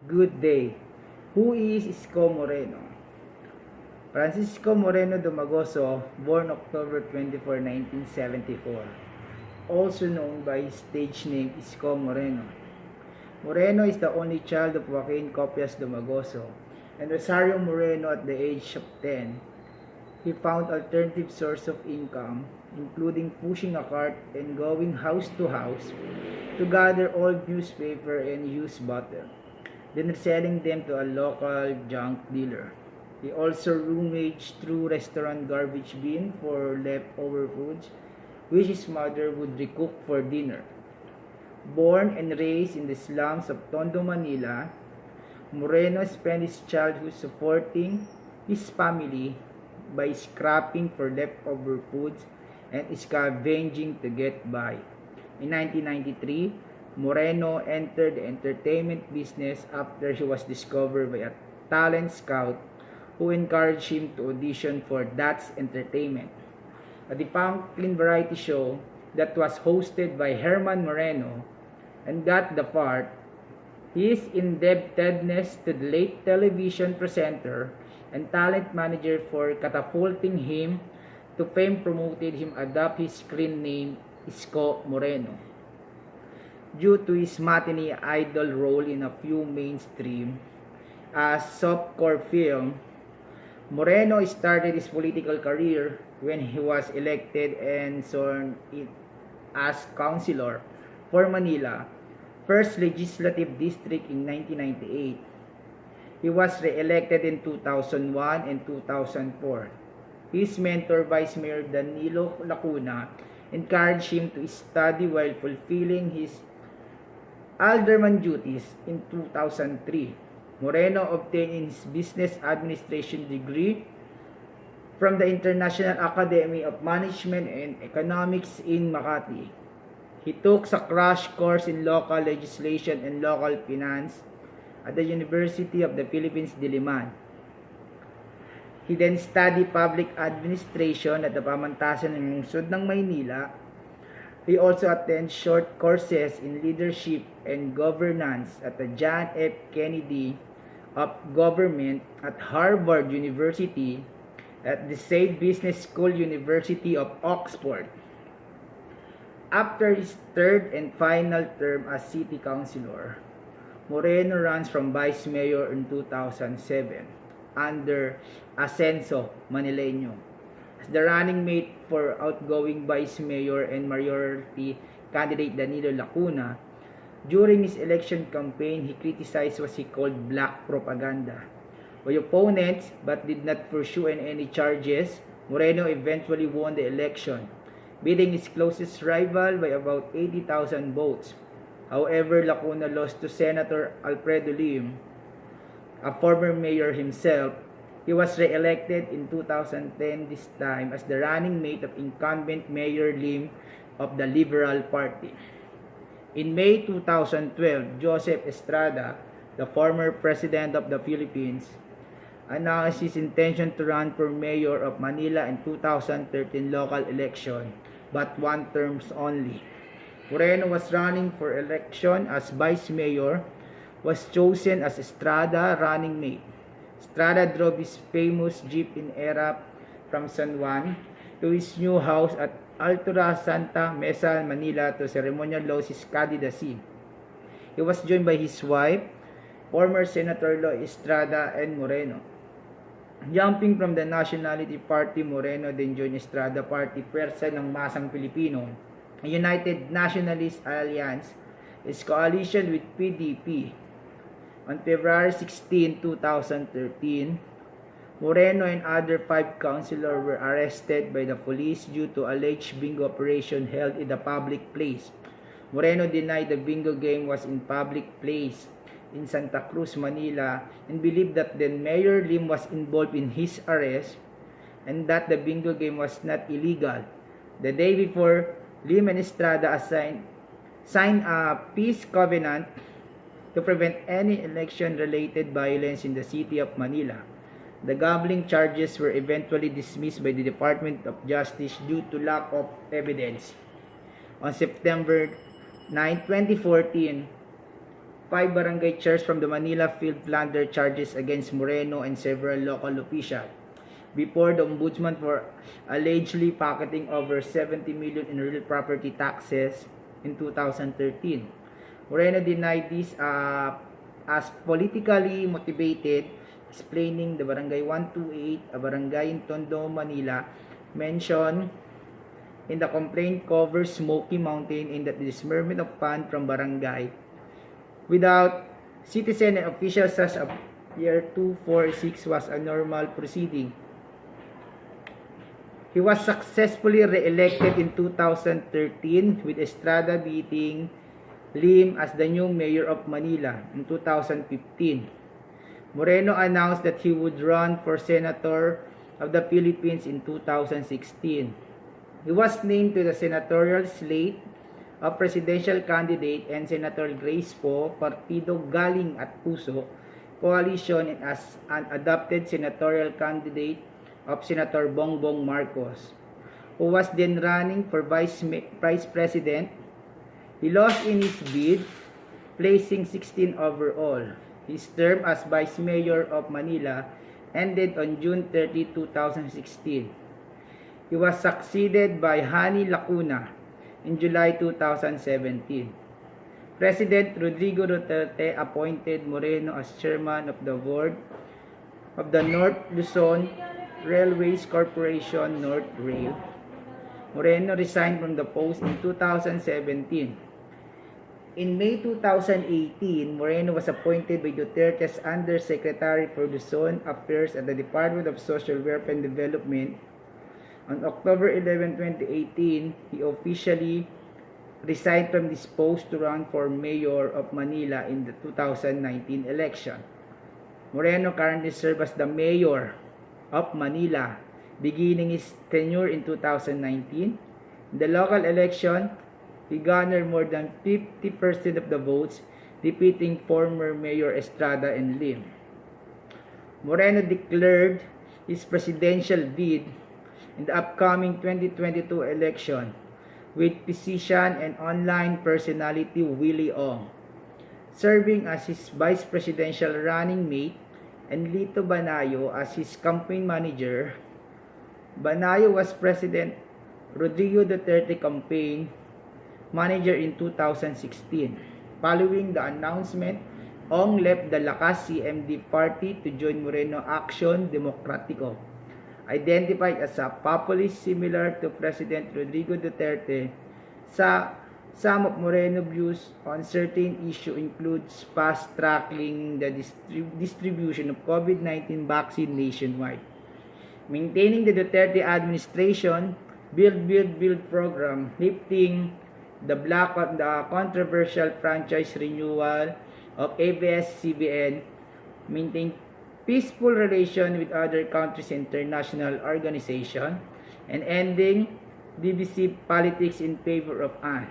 Good day. Who is Isko Moreno? Francisco Moreno Domagoso, born October 24, 1974, also known by his stage name Isko Moreno. Moreno is the only child of Joaquin Copias Domagoso and Rosario Moreno. At the age of 10. He found alternative source of income, including pushing a cart and going house to house to gather old newspaper and used bottle, then selling them to a local junk dealer. He also rummaged through restaurant garbage bin for leftover foods, which his mother would recook for dinner. Born and raised in the slums of Tondo, Manila, Moreno spent his childhood supporting his family by scrapping for leftover foods and scavenging to get by. In 1993, Moreno entered the entertainment business after he was discovered by a talent scout who encouraged him to audition for That's Entertainment, a defunct teen variety show that was hosted by Herman Moreno, and got the part. His indebtedness to the late television presenter and talent manager for catapulting him to fame promoted him adopt his screen name Isko Moreno. Due to his matinee idol role in a few mainstream softcore film, Moreno started his political career when he was elected and sworn in as councilor for Manila, 1st Legislative District in 1998. He was re-elected in 2001 and 2004. His mentor, Vice Mayor Danilo Lacuna, encouraged him to study while fulfilling his alderman duties. In 2003, Moreno obtained his business administration degree from the International Academy of Management and Economics in Makati. He took a crash course in local legislation and local finance at the University of the Philippines, Diliman. He then studied public administration at the Pamantasan ng Lungsod ng Maynila. He also attended short courses in leadership and governance at the John F. Kennedy of Government at Harvard University, at the Said Business School University of Oxford. After his third and final term as city councilor, Moreno runs from vice mayor in 2007 under Ascenso Manileño as the running mate for outgoing vice mayor and majority candidate Danilo Lacuna. During his election campaign, he criticized what he called black propaganda by opponents but did not pursue any charges. Moreno eventually won the election, beating his closest rival by about 80,000 votes. However, Lacuna lost to Senator Alfredo Lim, a former mayor himself. He was re-elected in 2010, this time as the running mate of incumbent Mayor Lim of the Liberal Party. In May 2012, Joseph Estrada, the former president of the Philippines, announced his intention to run for mayor of Manila in 2013 local election, but one term only. Moreno was running for election as vice mayor, was chosen as Estrada running mate. Estrada drove his famous jeep in Erap from San Juan to his new house at Altura Santa Mesa, Manila to ceremonial Losis candidacy. He was joined by his wife, former Senator Lo Estrada, and Moreno. Jumping from the Nationality Party, Moreno then joined Estrada Party, pwersa ng masang Pilipino, a United Nationalist Alliance, its coalition with PDP. On February 16, 2013, Moreno and other 5 councilors were arrested by the police due to alleged bingo operation held in the public place. Moreno denied the bingo game was in public place in Santa Cruz, Manila, and believed that then Mayor Lim was involved in his arrest and that the bingo game was not illegal. The day before, Lim and Estrada signed a peace covenant to prevent any election-related violence in the city of Manila. The gambling charges were eventually dismissed by the Department of Justice due to lack of evidence. On September 9, 2014, 5 barangay chairs from the Manila field plunder charges against Moreno and several local officials before the ombudsman for allegedly pocketing over 70 million in real property taxes in 2013. Moreno denied this as politically motivated, explaining the Barangay 128, a barangay in Tondo, Manila, mentioned in the complaint covers Smoky Mountain and that the disbursement of funds from barangay without citizen and officials such as year 246 was a normal proceeding. He was successfully re-elected in 2013 with Estrada beating Lim as the new mayor of Manila in 2015. Moreno announced that he would run for senator of the Philippines in 2016. He was named to the senatorial slate of presidential candidate and Senator Grace Po, Partido Galing at Puso, coalition, and as an adopted senatorial candidate of Senator Bongbong Marcos, who was then running for vice president. He lost in his bid, placing 16 overall. His term as vice mayor of Manila ended on June 30, 2016. He was succeeded by Hani Lacuna in July 2017. President Rodrigo Duterte appointed Moreno as chairman of the board of the North Luzon Railways Corporation, North Rail. Moreno resigned from the post in 2017. In May 2018, Moreno was appointed by Duterte as Undersecretary for Luzon Affairs at the Department of Social Welfare and Development. On October 11, 2018, he officially resigned from this post to run for mayor of Manila in the 2019 election. Moreno currently serves as the mayor of Manila, beginning his tenure in 2019. In the local election, he garnered more than 50% of the votes, defeating former Mayor Estrada and Lim. Moreno declared his presidential bid in the upcoming 2022 election with physician and online personality Willie Ong serving as his vice presidential running mate and Lito Banayo as his campaign manager. Banayo was President Rodrigo Duterte campaign manager in 2016. Following the announcement, Ong left the Lakas CMD party to join Moreno Action Democratico, identified as a populist similar to President Rodrigo Duterte. Some of Moreno's views on certain issues includes fast-tracking the distribution of COVID-19 vaccine nationwide, maintaining the Duterte administration Build program, lifting the block of the controversial franchise renewal of ABS-CBN, maintain peaceful relation with other countries' international organizations, and ending divisive politics in favor of an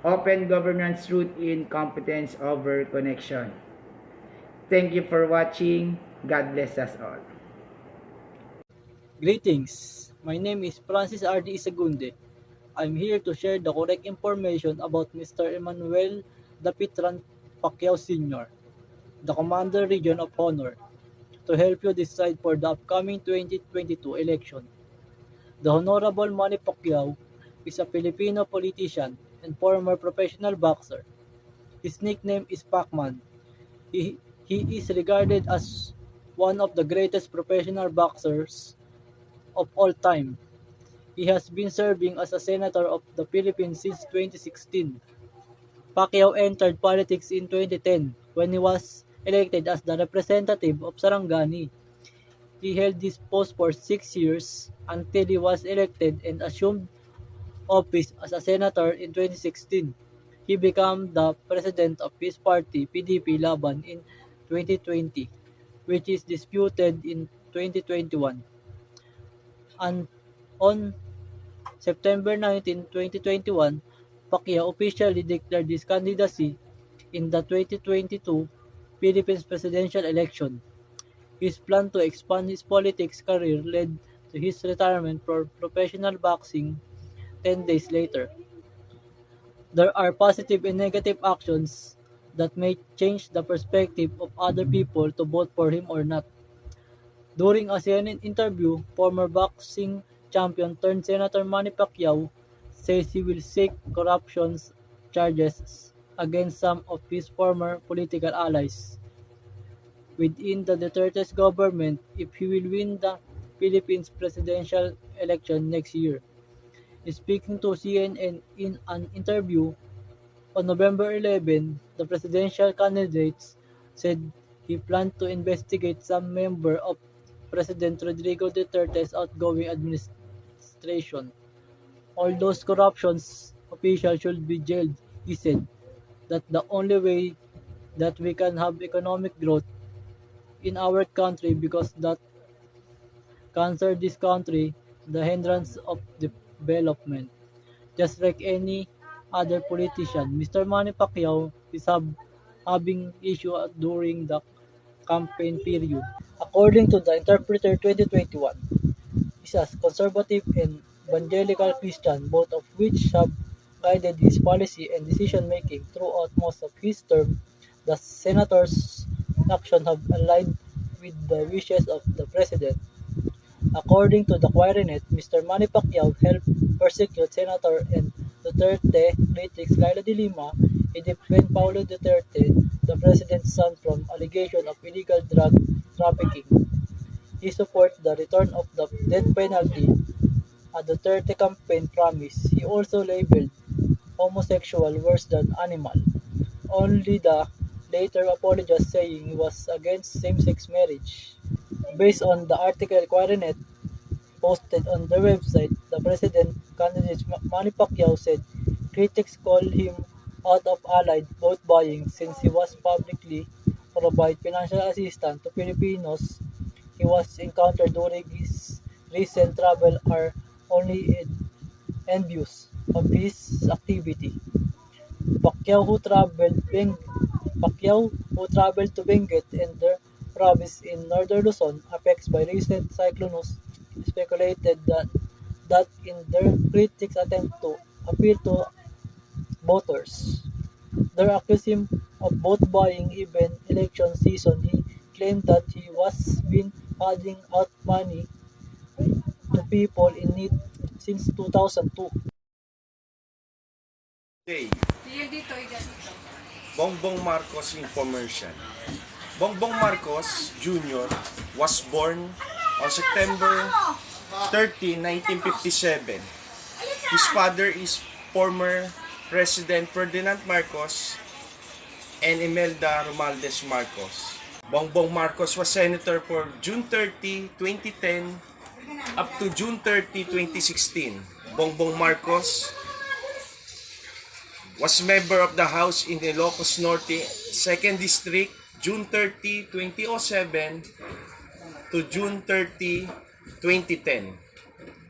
open governance rooted in competence over connection. Thank you for watching. God bless us all. Greetings. My name is Ardee Isagunde. I'm here to share the correct information about Mr. Emmanuel Dapitran Pacquiao Sr., the Commander Region of Honor, to help you decide for the upcoming 2022 election. The Honorable Manny Pacquiao is a Filipino politician and former professional boxer. His nickname is PacMan. He is regarded as one of the greatest professional boxers of all time. He has been serving as a senator of the Philippines since 2016. Pacquiao entered politics in 2010 when he was elected as the representative of Sarangani. He held this post for 6 years until he was elected and assumed office as a senator in 2016. He became the president of his party, PDP Laban, in 2020, which is disputed in 2021. And on September 19, 2021, Pacquiao officially declared his candidacy in the 2022 Philippines presidential election. His plan to expand his politics career led to his retirement from professional boxing 10 days later. There are positive and negative actions that may change the perspective of other people to vote for him or not. During a CNN interview, former boxing champion turned Senator Manny Pacquiao says he will seek corruption charges against some of his former political allies within the Duterte's government if he will win the Philippines presidential election next year. Speaking to CNN in an interview on November 11, the presidential candidate said he planned to investigate some member of President Rodrigo Duterte's outgoing administration. All those corruptions officials should be jailed, he said. That the only way that we can have economic growth in our country because that cancer this country the hindrance of development. Just like any other politician, Mr. Manny Pacquiao is having issue during the campaign period. According to the Interpreter 2021, is a conservative and evangelical Christian, both of which have guided his policy and decision-making throughout most of his term. The senator's actions have aligned with the wishes of the president. According to the Quirinet, Mr. Manny Pacquiao helped persecute Senator and Duterte critics Laila de Lima. He defended Paulo Duterte, the president's son, from allegations of illegal drug trafficking. He supports the return of the death penalty, a Duterte campaign promise. He also labeled homosexual worse than animal. Only the later apologized, saying he was against same-sex marriage. Based on the article Quirinet posted on their website, the president candidate Manny Pacquiao said critics call him out of allied vote buying since he was publicly provide financial assistance to Filipinos he was encountered during his recent travel are only envious of his activity. Pacquiao who traveled Beng Pacquiao who traveled to Benguet and their province in northern Luzon, affected by recent cyclones, speculated that in their critics attempt to appeal to voters. They accused him of vote buying even election season. He claimed that he was been handing out money to people in need since 2002. Day, Bongbong Marcos Infomercial. Bongbong Marcos Jr. was born on September 30, 1957. His father is former President Ferdinand Marcos and Imelda Romualdez Marcos. Bongbong Marcos was senator for June 30, 2010 up to June 30, 2016. Bongbong Marcos was member of the House in Ilocos Norte, 2nd District, June 30, 2007 to June 30, 2010.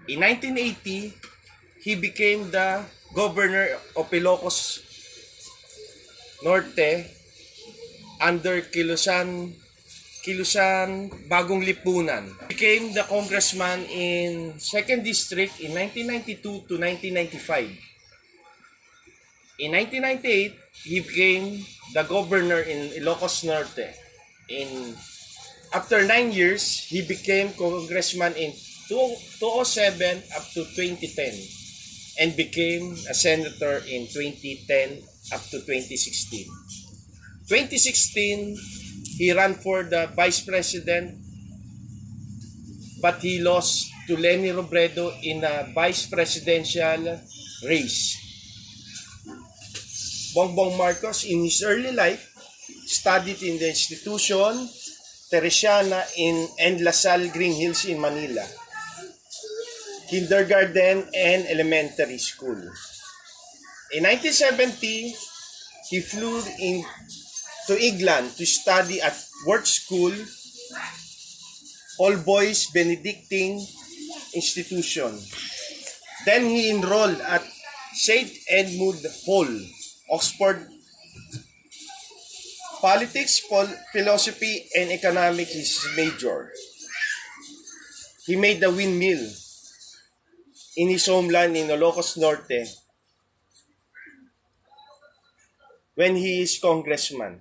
In 1980, he became the governor of Ilocos Norte under Kilusan Bagong Lipunan. He became the congressman in 2nd District in 1992 to 1995. In 1998, he became the governor in Ilocos Norte. After 9 years, he became congressman in 2007 up to 2010 and became a senator in 2010 up to 2016. 2016, he ran for the vice president, but he lost to Leni Robredo in a vice presidential race. Bongbong Marcos, in his early life, studied in the institution Teresiana and La Salle Green Hills in Manila, kindergarten and elementary school. In 1970, he flew to England to study at Worth School, all boys Benedictine institution. Then he enrolled at St. Edmund Hall, Oxford. Politics, philosophy, and economics is his major. He made the windmill in his homeland in Ilocos Norte. when he is congressman.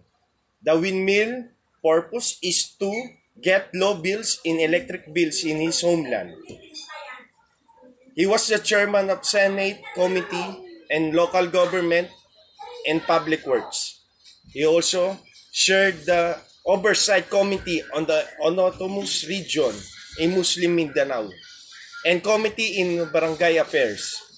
The windmill purpose is to get low bills in electric bills in his homeland. He was the chairman of Senate Committee and Local Government and Public Works. He also chaired the Oversight Committee on the Autonomous Region in Muslim Mindanao and Committee in Barangay Affairs.